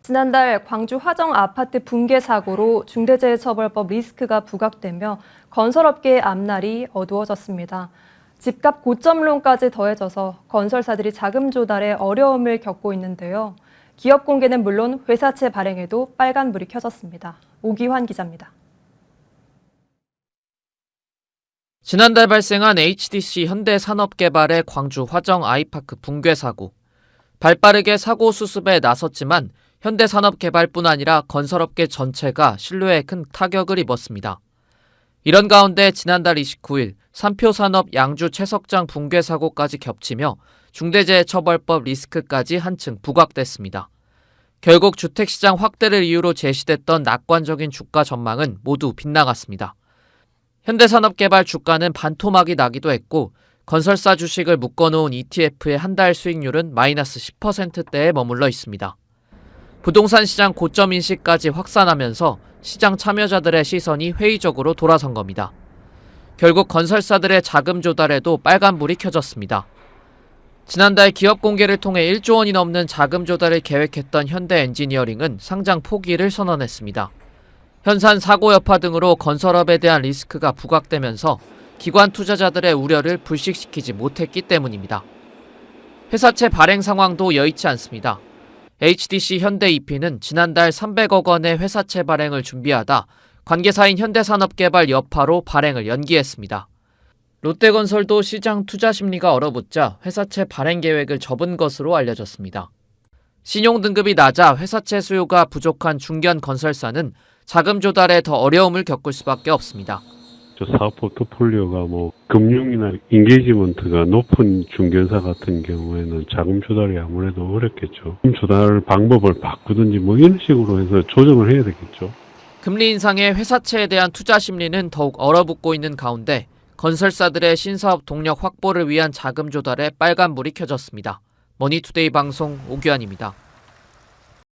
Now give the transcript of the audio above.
지난달 광주 화정 아파트 붕괴 사고로 중대재해처벌법 리스크가 부각되며 건설업계의 앞날이 어두워졌습니다. 집값 고점론까지 더해져서 건설사들이 자금 조달에 어려움을 겪고 있는데요. 기업 공개는 물론 회사채 발행에도 빨간불이 켜졌습니다. 오기환 기자입니다. 지난달 발생한 HDC 현대산업개발의 광주 화정 아이파크 붕괴 사고. 발빠르게 사고 수습에 나섰지만 현대산업개발뿐 아니라 건설업계 전체가 신뢰에 큰 타격을 입었습니다. 이런 가운데 지난달 29일 삼표산업 양주 채석장 붕괴 사고까지 겹치며 중대재해처벌법 리스크까지 한층 부각됐습니다. 결국 주택시장 확대를 이유로 제시됐던 낙관적인 주가 전망은 모두 빗나갔습니다. 현대산업개발 주가는 반토막이 나기도 했고 건설사 주식을 묶어놓은 ETF의 한 달 수익률은 마이너스 10%대에 머물러 있습니다. 부동산 시장 고점 인식까지 확산하면서 시장 참여자들의 시선이 회의적으로 돌아선 겁니다. 결국 건설사들의 자금 조달에도 빨간불이 켜졌습니다. 지난달 기업 공개를 통해 1조 원이 넘는 자금 조달을 계획했던 현대엔지니어링은 상장 포기를 선언했습니다. 현산 사고 여파 등으로 건설업에 대한 리스크가 부각되면서 기관 투자자들의 우려를 불식시키지 못했기 때문입니다. 회사채 발행 상황도 여의치 않습니다. HDC 현대EP는 지난달 300억 원의 회사채 발행을 준비하다 관계사인 현대산업개발 여파로 발행을 연기했습니다. 롯데건설도 시장 투자 심리가 얼어붙자 회사채 발행 계획을 접은 것으로 알려졌습니다. 신용 등급이 낮아 회사채 수요가 부족한 중견 건설사는 자금 조달에 더 어려움을 겪을 수밖에 없습니다. 사업 포트폴리오가 금융이나 인게이지먼트가 높은 중견사 같은 경우에는 자금 조달이 아무래도 어렵겠죠. 자금 조달 방법을 바꾸든지 이런 식으로 해서 조정을 해야 되겠죠. 금리 인상에 회사채에 대한 투자 심리는 더욱 얼어붙고 있는 가운데 건설사들의 신사업 동력 확보를 위한 자금 조달에 빨간불이 켜졌습니다. 머니투데이 방송 오규환입니다.